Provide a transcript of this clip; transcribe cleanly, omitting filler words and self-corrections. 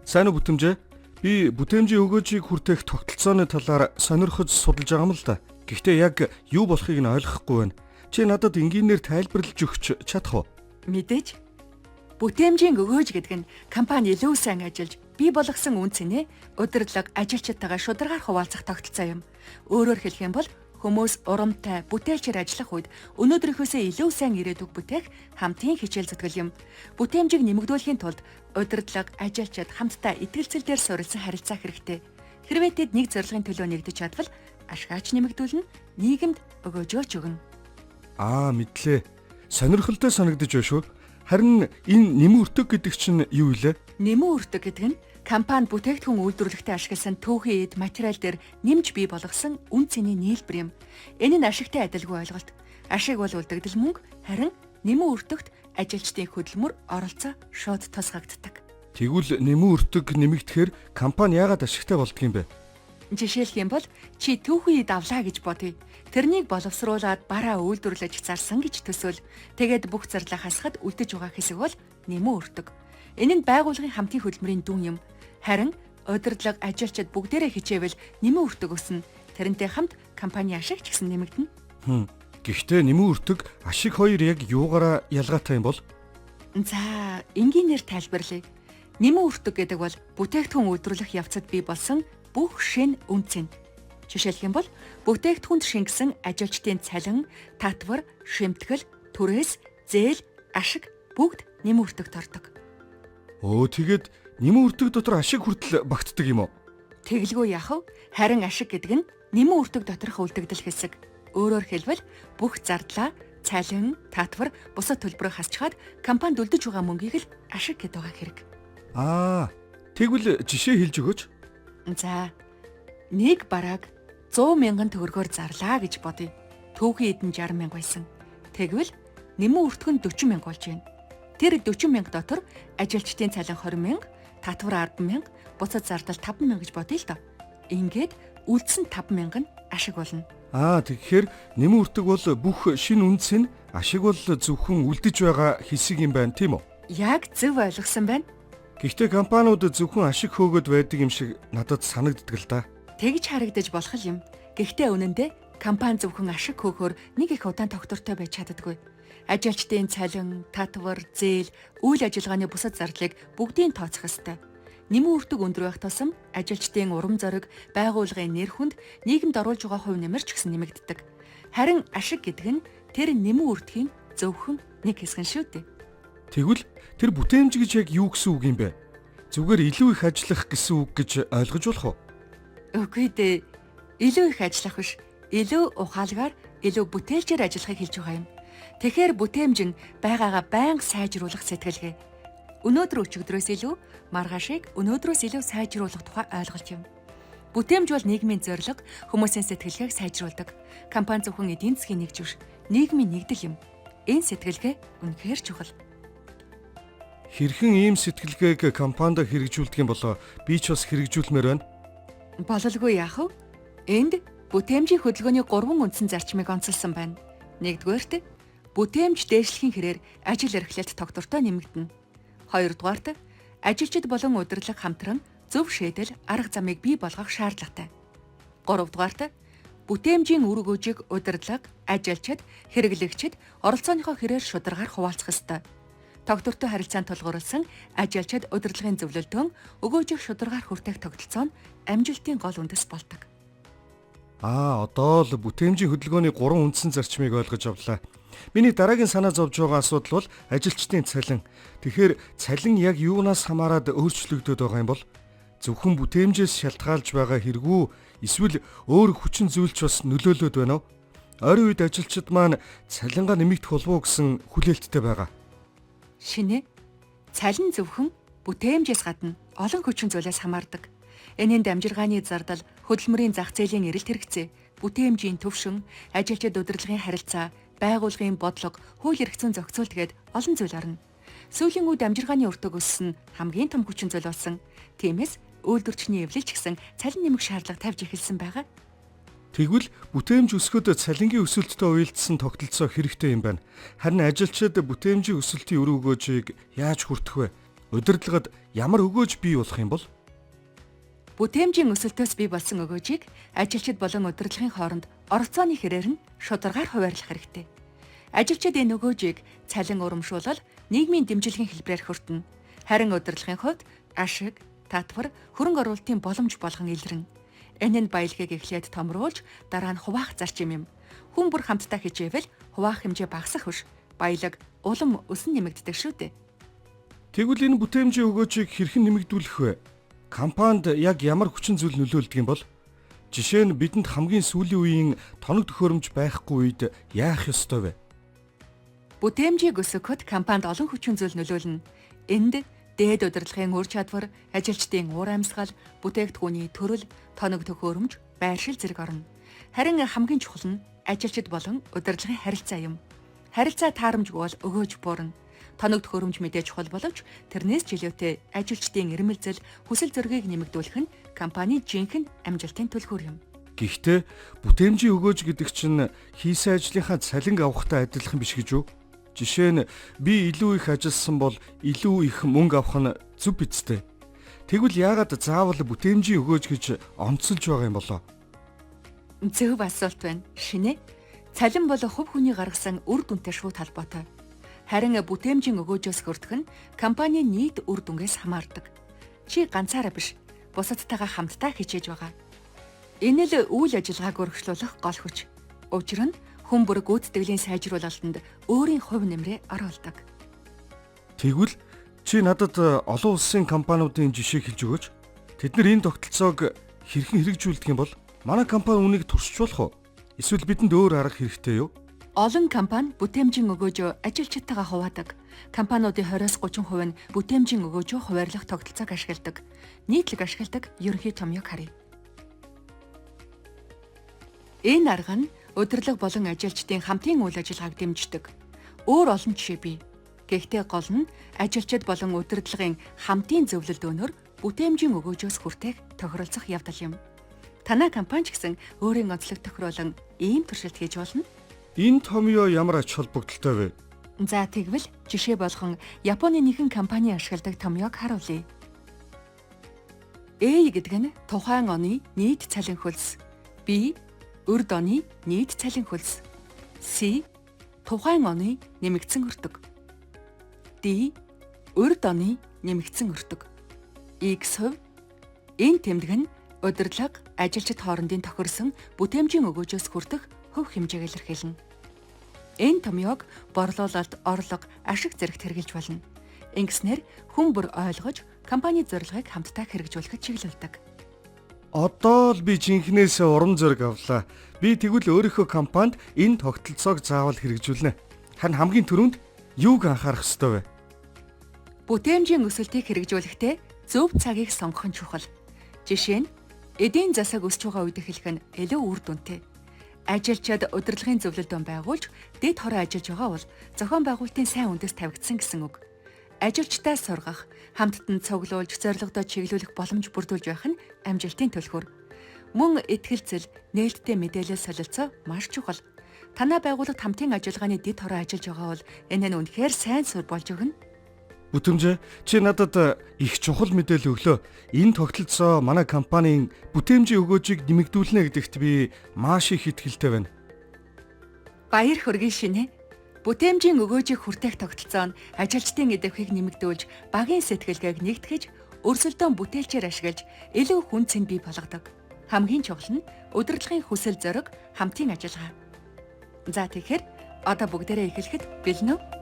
Сайн уу бүтэмжээ? Би бүтээмжийн өгөөжийг хүртээх тогтолцооны талаар сонирхож судалж байгаа юм л да. Гэхдээ яг юу болохыг нь ойлгохгүй байна. Чи надад энгийнээр тайлбарлаж өгч чадах уу? Мэдээж. Бүтээмжийн өгөөж гэдэг нь компани илүү сайн ажиллаж, бий болгосон үн цэнэ удирдлага ажилчдтайгаа шударгаар хуваалцах тогтолцоо юм. Өөрөөр хэлэх юм бол хүмүүс урамтай, бүтээлчээр ажиллах үед өнөөдрийнхөөсөө илүү сайн ирээдүг бүтээх хамтын хичээл зүтгэл юм. Бүтээмжийг нэмэгдүүлэхийн тулд удирдлага, ажилчид хамтдаа итгэлцэл дээр суурилсан харилцаа хэрэгтэй. Хэрвээ тэд нэг зорилгын төлөө нэгдэж чадвал ашгаач нэмэгдүүлнэ, нийгэмд өгөөжөөч өгнө. Мэдлээ. Сонирхолтой санагдаж байна шүү. Харин энэ нэмэн өртөг гэдэг чинь юу вэ? Нэмэн өртөг гэдэг нь компани бүтээгдэхүүн үйлдвэрлэхдээ ашигласан түүхийн эд материал дээр нэмж бий болгосон үн цэний нийлбэр юм. Энэ нь ашигтай адилгүй ойлголт. Ашиг бол үлдэгдэл мөнгө, харин нэмэн өртөгт ажилчдын хөдөлмөр, оролцоо шууд тусгагддаг. Тэгвэл нэмэн өртөг нэмэгдэхээр компани яагаад ашигтай болдго юм бэ? Жишээлх юм бол чи түүхийн эд авлаа гэж бодъё. Тэрнийг боловсруулад бараа үйлдвэрлэж зарсан гэж төсөөл. Тэгээд бүх зарлаа хасахад үлдэж байгаа хэсэг бол нэмэн өртөг. Энэ нь байгууллагын хамтын хөдөлмөрийн дүн юм. Харин удирдлага, ажилчид бүгдээрээ хичээвэл нэмэн өртөг өснө. Тэрнтэй хамт компани ашиг ч гэсэн нэмэгдэнэ. Гэхдээ нэмэн өртөг, ашиг хоёр яг юугаараа ялгаатай юм бол? За, энгийнээр тайлбарлая. Нэмэн өртөг гэдэг бол бүтээгдэхүүн үйлдвэрлэх явцад бий болсон бүх шинэ үн цэн. Жишээлх юм бол бүтээгдэхүүнд шингэсэн ажилчдын цалин, татвар, шимтгэл, түрээс, зээл, ашиг бүгд нэмэн өртөгт ордог. Тэгээд нэмэн өртөг дотор ашиг хүртэл багтдаг юм уу? Тэглгүй яах вэ? Харин ашиг гэдэг нь нэмэн өртөг доторх үлдэгдэл хэсэг. Өөрөөр хэлбэл бүх зардлаа, цалин, татвар, бусад төлбөрөөр хасчаад компанид үлдэж байгаа мөнгийг л ашиг гэдэг байгаа хэрэг. Тэгвэл жишээ хэлж өгөөч. За, нэг барааг 100 мянган төгрөгөөр зарлаа гэж бодъё. Түүхийн эд нь 60 мянга байсан. Тэгвэл нэмэн өртөх нь 40 мянга болж байна. Тэр 40 мянга дотор ажилчдын цалин 20 мянга, татвар 10 мянга, буцаад зардал 5 мянга гэж бодъё л доо. Ингээд үлдсэн 5 мянга нь ашиг болно. Тэгэхээр нэмэн өртөг бол бүх шинэ үнц нь, ашиг бол зөвхөн үлдэж байгаа хэсэг юм байна, тийм үү? Яг зөв ойлгосон байна. Гэхдээ компаниуд зөвхөн ашиг хөөгд байдаг юм шиг надад санагддаг л да. Тэгж харагдаж болох юм. Гэхдээ үнэн дээр компани зөвхөн ашиг хөөхөөр нэг их удаан тогтвортой байж чаддаггүй. Ажилчдын цалин, татвар, зээл, үйл ажиллагааны бусад зардлыг бүгдийг тооцох ёстой. Нэмэн өртөг өндөр байх тусам ажилчдын урам зориг, байгууллагын нэр хүнд, нийгэмд оруулж байгаа хувь нэмэр ч гэсэн нэмэгддэг. Харин ашиг гэдэг нь тэр нэмэн өртгийн зөвхөн нэг хэсэг нь шүү дээ. Тэгвэл тэр бүтээмж гэж яг юу гэсэн үг юм бэ? Зүгээр илүү их ажиллах гэсэн үг гэж ойлгож болох уу? Үгүй дээ. Илүү их ажиллах биш. Илүү ухаалгаар, илүү бүтээлчээр ажиллахыг хэлж байгаа юм. Тэгэхээр бүтээмж нь байгаагаа байнга сайжруулах сэтгэлгээ. Өнөөдөр өчигдрөөс илүү, маргаашийг өнөөдрөөс илүү сайжруулах тухай ойлголт юм. Бүтээмж бол нийгмийн зорилго, хүмүүсийн сэтгэлгээг сайжруулдаг. Компани зөвхөн эдийн засгийн нэгж биш, нийгмийн нэгдэл юм. Энэ сэтгэлгээ үнэхээр чухал. Хэрхэн ийм сэтгэлгээг компанид хэрэгжүүлдэг юм болоо би ч бас хэрэгжүүлмээр байна. Бололгүй яах вэ? Энд бүтээмжийн хөдөлгөөний 3 үндсэн зарчмыг онцолсон байна. Нэгдүгээрт бүтээмж дээшлэхийн хэрээр ажил эрхлэлт тогтвортой нэмэгдэнэ. Хоёрдугаарт ажилчид болон удирдлага хамтран зөв шийдэл, арга замыг бий болгох шаардлагатай. Гуравдугаарт бүтээмжийн үр өгөөжийг удирдлага, ажилчид, хэрэглэгчид оролцооныхоо хэрээр шударгаар хуваалцах ёстой. Тогтвортой харилцаанд тулгуурласан ажилчид удирдлагын зөвлөлтөөн өгөөжийг шударгаар хүртээх тогтолцоо нь амжилтын гол үндэс болдог. Одоо л бүтээмжийн хөдөлгөөний 3 үндсэн зарчмыг ойлгож авлаа. Миний дараагийн санаа зовж байгаа асуудал бол ажилчдын цалин. Тэгэхээр цалин яг юунаас хамаарад өөрчлөгдөд байгаа юм бол? Зөвхөн бүтээмжээс шалтгаалж байгаа хэрэггүй эсвэл өөр хүчин зүйл ч бас нөлөөлөд байна уу? Ойрын үед ажилчид маань цалингаа нэмэгдэх болов уу гэсэн хүлээлттэй байгаа. Шинэ цалин зөвхөн бүтээмжээс гадна олон хүчин зүйлээс хамаардаг. Энийн дамжиргааны зардал, хөдөлмөрийн зах зээлийн эрэлт хэрэгцээ, бүтээмжийн төвшин, ажилчид удирдлагын харилцаа, байгууллагын бодлого, хууль эрх зүйн зохицуул тэгээд олон зүйл орно. Сүүлийн үед дамжиргааны өртөг өссөн хамгийн том хүчин зүйл болсон. Тиймээс үйлдвэрчний эвлэлч гэсэн цалин нэмэх шаардлага тавьж эхэлсэн байгаа. Тэгвэл бүтээмж өсгөхөд цалингийн өсөлттэй уялдсан тогтолцоо хэрэгтэй юм байна. Харин ажилчид бүтээмжийн өсөлтийн үр өгөөжийг яаж хүртэх вэ? удирдлагад ямар өгөөж бий болох юм бол? Бүтээмжийн өсөлтөөс бий болсон өгөөжийг ажилчид болон удирдлагын хооронд оролцооны хэрээр нь шударгаар хуваарлах хэрэгтэй. Ажилчид энэ өгөөжийг цалин урамшуулал, нийгмийн дэмжлэгийн хэлбэрээр хүртэнэ. Харин удирдлагын хувьд ашиг, татвар, хөрөнгө оруулалтын боломж болгон илрэн. Энэ нь баялагийг эхлээд томруулж, дараа нь хуваах зарчим юм. Хүн бүр хамтдаа хичээвэл хуваах хэмжээ багасах биш. Баялаг улам өсөн нэмэгддэг шүү дээ. Тэгвэл энэ бүтээмжийн өгөөжийг хэрхэн нэмэгдүүлэх вэ? Компанид яг ямар хүчин зүйл нөлөөлдөг юм бол? Жишээ нь бидэнд хамгийн сүүлийн үеийн тоног төхөөрөмж байхгүй үед яах ёстой вэ? Бүтээмжийг өсгөхөд компанид олон хүчин зүйл нөлөөлнө. Энд дээд удирдлагын ур чадвар, ажилчдын уур амьсгал, бүтээгдэхүүний төрөл, тоног төхөөрөмж, байршил зэрэг орно. Харин хамгийн чухал нь ажилчид болон удирдлагын харилцаа юм. Харилцаа таарамжгүй бол өгөөж буурна. Тоног төхөөрөмж мэдээж чухал боловч тэрнээс чөлөөтэй ажилчдын эрмэлзэл, хүсэл зоригийг нэмэгдүүлэх нь компани жинхэнэ амжилтын түлхүүр юм. Гэхдээ бүтээмжийн өгөөж гэдэг чинь хийсэн ажлынхаа цалин авахтай адилхан биш гэж үү? Жишээ нь би илүү их ажилласан бол илүү их мөнгө авах нь зөв бидтэй. Тэгвэл яагаад заавал бүтээмжийн өгөөж гэж онцолж байгаа юм болоо? Зөв асуулт байна. Шинэ цалин бол хувь хүний гаргасан үр дүнтэй шууд холбоотой. Харин бүтээмжийн өгөөжөөс хүртэх нь компанийн нийт үр дүнгээс хамаардаг. Чи ганцаараа биш, бусадтайгаа хамтдаа хичээж байгаа. Энэ л үйл ажиллагааг өргөжлүүлэх гол хүч. Учир нь хүн бүр гүйцэтгэлийн сайжруулалтанд өөрийн хувь нэмрээ оруулдаг. Тэгвэл чи надад олон улсын компаниудын жишээ хэлж өгөөч. Тэд нар энэ тогтолцоог хэрхэн хэрэгжүүлдэг юм бол манай компани үнийг туршиж болох уу? Эсвэл бидэнд өөр арга хэрэгтэй юу? Олон компани бүтээмжийн өгөөжөө ажилчидтайгаа хуваадаг. Компаниудын 20-30% нь бүтээмжийн өгөөжөө хуваарлах тогтолцоог ашигладаг. Нийтлэг ашигладаг ерөнхий томьёог харъя. Энэ арга нь удирдлага болон ажилчдын хамтын үйл ажиллагааг дэмждэг. Өөр олон жишээ бий. Гэхдээ гол нь ажилчид болон удирдлагын хамтын зөвлөлдөөнөөр бүтээмжийн өгөөжөөс хүртээх тохиролцох явдал юм. Танай компани ч гэсэн өөрийн онцлог тохируулан ийм туршилт хийж болно. Энэ томьёо ямар ач холбогдолтой вэ? За тэгвэл жишээ болгон Японы нэгэн компани ашигладаг томьёог харуулъя. A гэдэг нь тухайн оны нийт цалин хөлс. B урд оны нийт цалин хөлс. C тухайн оны нэмэгдсэн өртөг. D урд оны нэмэгдсэн өртөг. X хувь энэ тэмдэг нь удирдлага, ажилчид хоорондын тохирсон бүтээмжийн өгөөжөөс хүртэх хувь хэмжээг илэрхийлнэ. Энэ томьёог борлуулалт, орлого, ашиг зэрэгт хэрэгжилж болно. Ингэснээр хүн бүр ойлгож, компани зорилгыг хамтдаа хэрэгжүүлэхэд чиглүүлдэг. Одоо л би жинхнээс урам зориг авлаа. Би тэгвэл өөрийнхөө компанид энэ тогтолцоог заавал хэрэгжүүлнэ. Харин хамгийн түрүүнд юуг анхаарах ёстой вэ? Бүтээмжийн өсөлтийг хэрэгжүүлэхдээ зөв цагийг сонгох нь чухал. Жишээ нь эдийн засаг өсч байгаа үед эхлэх нь илүү үр дүнтэй. Ажилчид удирдлагын зөвлөлдөөн байгуулж, дэд хороо ажиллаж байгаа бол зохион байгуулалтын сайн үндэс тавигдсан гэсэн үг. Ажилчдаа сургах, хамтд нь цуглуулж, зорилгодоо чиглүүлэх боломж бүрдүүлж байх нь амжилтын түлхүүр. Мөн итгэлцэл, нээлттэй мэдээлэл солилцоо маш чухал. Танай байгууллагт хамтын ажиллагааны дэд хороо ажиллаж байгаа бол энэ нь үнэхээр сайн суурь болж өгнө. Бүтэмжээ, чи надад их чухал мэдээлэл өглөө. Энэ тогтолцоо манай компанийн бүтээмжийн өгөөжийг нэмэгдүүлнэ гэдэгт би маш их итгэлтэй байна. Баяр хүргэе шинэ. Бүтээмжийн өгөөжийг хүртээх тогтолцоо нь ажилчдын идэвхийг нэмэгдүүлж, багийн сэтгэлгээг нэгтгэж, өрсөлдөөн бүтээлчээр ашиглаж, илүү хүн цэн бий болгодог. Хамгийн чухал нь удирдлагын хүсэл зориг, хамтын ажиллагаа. За тэгэхээр одоо бүгдээрээ эхлэхэд бэлэн үү?